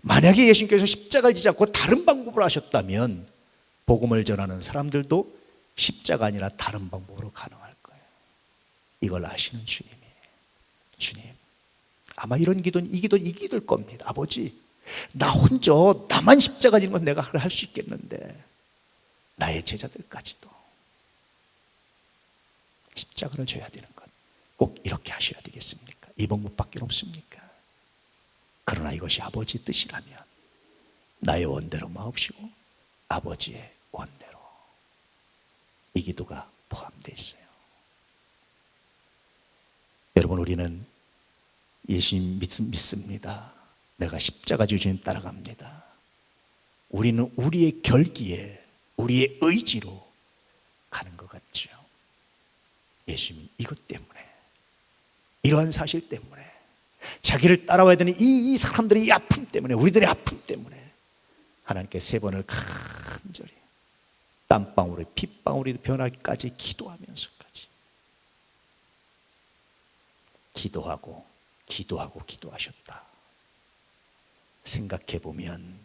만약에 예수님께서 십자가를 지지 않고 다른 방법을 하셨다면 복음을 전하는 사람들도 십자가 아니라 다른 방법으로 가능할 거예요. 이걸 아시는 주님이에요. 주님, 아마 이런 기도는 이 기도일 겁니다. 아버지, 나 혼자 나만 십자가 지는 건 내가 할 수 있겠는데 나의 제자들까지도 십자가를 져야 되는 것, 꼭 이렇게 하셔야 되겠습니까? 이 방법밖에 없습니까? 그러나 이것이 아버지 뜻이라면 나의 원대로 마옵시고 아버지의 원대로, 이 기도가 포함되어 있어요. 여러분, 우리는 예수님 믿습니다. 내가 십자가 지고 주님 따라갑니다. 우리는 우리의 결기에 우리의 의지로 가는 것 같죠. 예수님이 이것 때문에, 이러한 사실 때문에, 자기를 따라와야 되는 이 사람들의 이 아픔 때문에, 우리들의 아픔 때문에 하나님께 3번을 간절히 땀방울이 핏방울이 변하기까지 기도하면서까지 기도하셨다. 생각해보면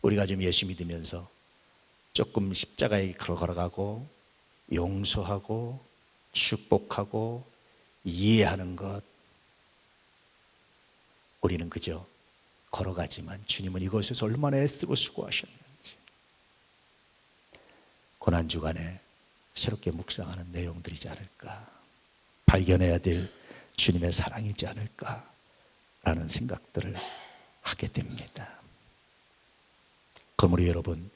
우리가 좀 예수 믿으면서 조금 십자가에 걸어가고 용서하고 축복하고 이해하는 것, 우리는 그저 걸어가지만 주님은 이것에서 얼마나 애쓰고 수고하셨는지 고난주간에 새롭게 묵상하는 내용들이지 않을까, 발견해야 될 주님의 사랑이지 않을까라는 생각들을 하게 됩니다. 그러므로 여러분,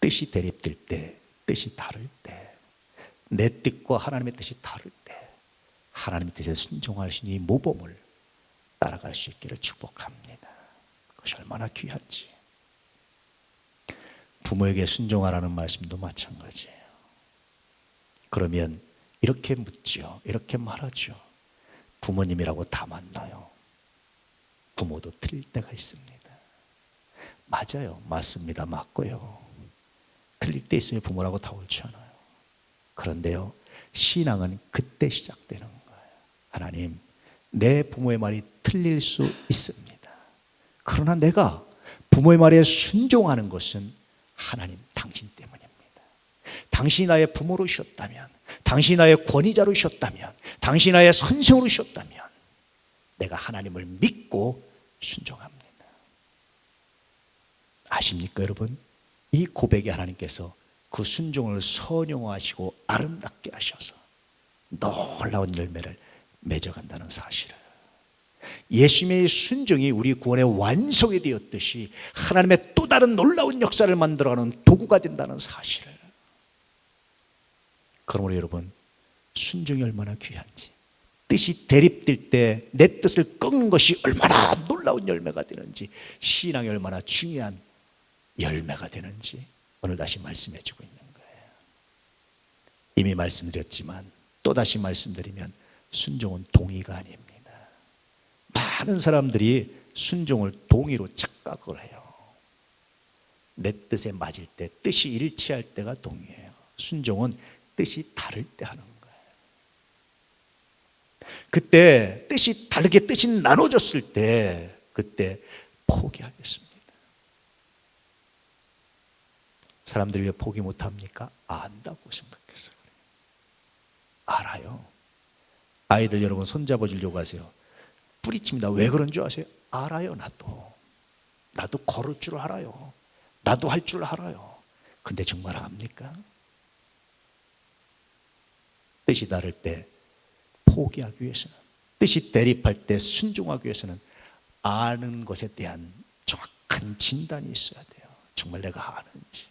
뜻이 대립될 때, 뜻이 다를 때, 내 뜻과 하나님의 뜻이 다를 때 하나님의 뜻에 순종할 수 있는 이 모범을 따라갈 수 있기를 축복합니다. 그것이 얼마나 귀한지. 부모에게 순종하라는 말씀도 마찬가지예요. 그러면 이렇게 묻죠. 이렇게 말하죠. 부모님이라고 다 맞나요? 부모도 틀릴 때가 있습니다. 맞아요. 맞습니다. 맞고요. 틀릴 때 있으면 부모라고 다 옳지 않아요. 그런데요, 신앙은 그때 시작되는 거예요. 하나님, 내 부모의 말이 틀릴 수 있습니다. 그러나 내가 부모의 말에 순종하는 것은 하나님, 당신 때문입니다. 당신이 나의 부모로 주셨다면, 당신이 나의 권위자로 주셨다면, 당신이 나의 선생으로 주셨다면 내가 하나님을 믿고 순종합니다. 아십니까 여러분? 이 고백에 하나님께서 그 순종을 선용하시고 아름답게 하셔서 놀라운 열매를 맺어간다는 사실을, 예수님의 순종이 우리 구원의 완성이 되었듯이 하나님의 또 다른 놀라운 역사를 만들어가는 도구가 된다는 사실을, 그러므로 여러분, 순종이 얼마나 귀한지, 뜻이 대립될 때 내 뜻을 꺾는 것이 얼마나 놀라운 열매가 되는지, 신앙이 얼마나 중요한 열매가 되는지 오늘 다시 말씀해 주고 있는 거예요. 이미 말씀드렸지만 또다시 말씀드리면 순종은 동의가 아닙니다. 많은 사람들이 순종을 동의로 착각을 해요. 내 뜻에 맞을 때, 뜻이 일치할 때가 동의예요. 순종은 뜻이 다를 때 하는 거예요. 그때 뜻이 다르게, 뜻이 나눠졌을 때 그때 포기하겠습니다. 사람들이 왜 포기 못합니까? 안다고 생각해서 그래요. 알아요. 아이들 여러분 손잡아 주려고 하세요. 뿌리칩니다. 왜 그런 줄 아세요? 알아요. 나도 걸을 줄 알아요. 나도 할 줄 알아요. 근데 정말 압니까? 뜻이 다를 때 포기하기 위해서는, 뜻이 대립할 때 순종하기 위해서는 아는 것에 대한 정확한 진단이 있어야 돼요. 정말 내가 아는지.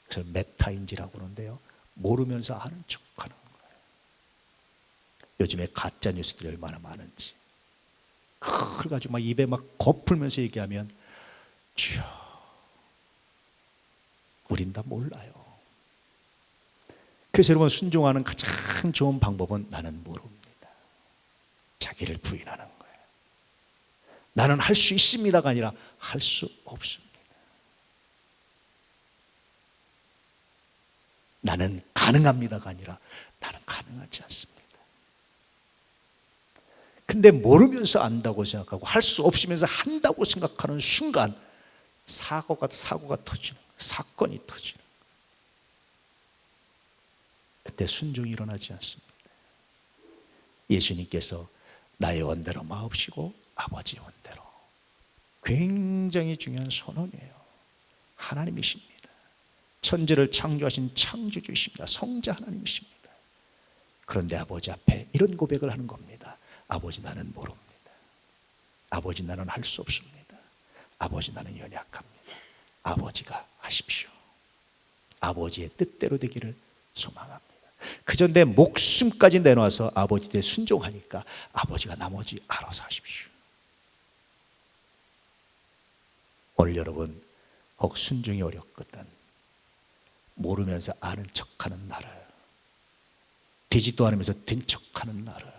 그래서 메타인지라고 그러는데요, 모르면서 아는 척하는 거예요. 요즘에 가짜 뉴스들이 얼마나 많은지. 그래가지고 막 입에 막 거풀면서 얘기하면 주여, 우린 다 몰라요. 그래서 여러분, 순종하는 가장 좋은 방법은 나는 모릅니다. 자기를 부인하는 거예요. 나는 할 수 있습니다가 아니라 할 수 없습니다. 나는 가능합니다가 아니라 나는 가능하지 않습니다. 근데 모르면서 안다고 생각하고 할 수 없으면서 한다고 생각하는 순간 사고가 터지는, 사건이 터지는. 그때 순종이 일어나지 않습니다. 예수님께서 나의 원대로 마옵시고 아버지의 원대로. 굉장히 중요한 선언이에요. 하나님이십니다. 천지를 창조하신 창조주이십니다. 성자 하나님이십니다. 그런데 아버지 앞에 이런 고백을 하는 겁니다. 아버지, 나는 모릅니다. 아버지, 나는 할 수 없습니다. 아버지, 나는 연약합니다. 아버지가 하십시오. 아버지의 뜻대로 되기를 소망합니다. 그저 내 목숨까지 내놔서 아버지 께 순종하니까 아버지가 나머지 알아서 하십시오. 오늘 여러분, 혹 순종이 어렵거든 모르면서 아는 척하는 나를, 되지도 않으면서 된 척하는 나를,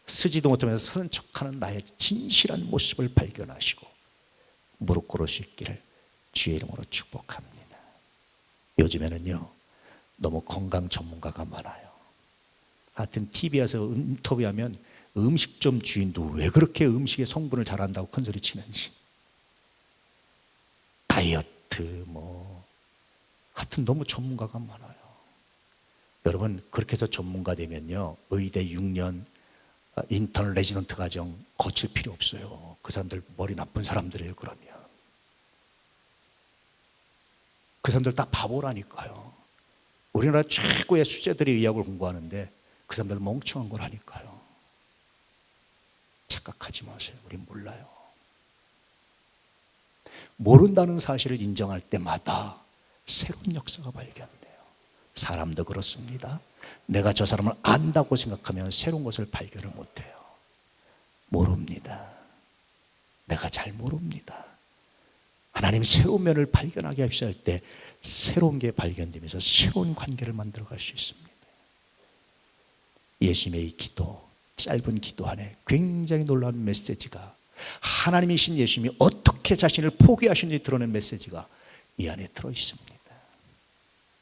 쓰지도 못하면서 서는 척하는 나의 진실한 모습을 발견하시고 무릎 꿇을 수 있기를 주의 이름으로 축복합니다. 요즘에는요 너무 건강 전문가가 많아요. 하여튼 TV에서 인터뷰하면 음식점 주인도 왜 그렇게 음식의 성분을 잘한다고 큰소리 치는지, 다이어트 하여튼 너무 전문가가 많아요. 여러분, 그렇게 해서 전문가 되면요 의대 6년 인턴 레지던트 과정 거칠 필요 없어요. 그 사람들 머리 나쁜 사람들이에요. 그러면 그 사람들 다 바보라니까요. 우리나라 최고의 수재들이 의학을 공부하는데 그 사람들 멍청한 걸 하니까요. 착각하지 마세요. 우린 몰라요. 모른다는 사실을 인정할 때마다 새로운 역사가 발견돼요. 사람도 그렇습니다. 내가 저 사람을 안다고 생각하면 새로운 것을 발견을 못해요. 모릅니다. 내가 잘 모릅니다. 하나님 새로운 면을 발견하게 하실 때 새로운 게 발견되면서 새로운 관계를 만들어갈 수 있습니다. 예수님의 이 기도, 짧은 기도 안에 굉장히 놀라운 메시지가, 하나님이신 예수님이 어떻게 자신을 포기하시는지 드러낸 메시지가 이 안에 들어있습니다.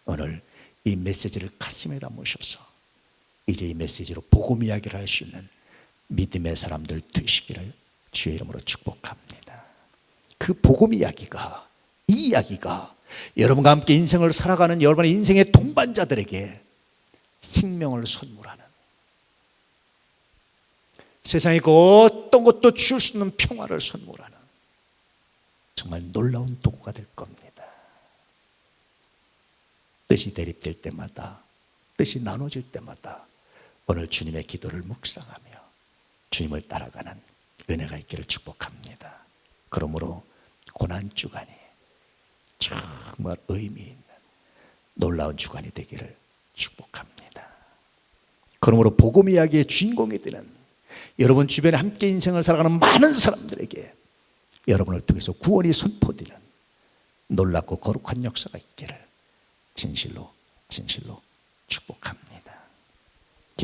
오늘 이 메시지를 가슴에 담으셔서 이제 이 메시지로 복음 이야기를 할 수 있는 믿음의 사람들 되시기를 주의 이름으로 축복합니다. 그 복음 이야기가, 이 이야기가 여러분과 함께 인생을 살아가는 여러분의 인생의 동반자들에게 생명을 선물하는, 세상에 그 어떤 것도 줄 수 없는 평화를 선물하는 정말 놀라운 도구가 될 겁니다. 뜻이 대립될 때마다, 뜻이 나눠질 때마다 오늘 주님의 기도를 묵상하며 주님을 따라가는 은혜가 있기를 축복합니다. 그러므로 고난주간이 정말 의미 있는 놀라운 주간이 되기를 축복합니다. 그러므로 복음 이야기의 주인공이 되는 여러분 주변에 함께 인생을 살아가는 많은 사람들에게 여러분을 통해서 구원이 선포되는 놀랍고 거룩한 역사가 있기를 진실로 축복합니다.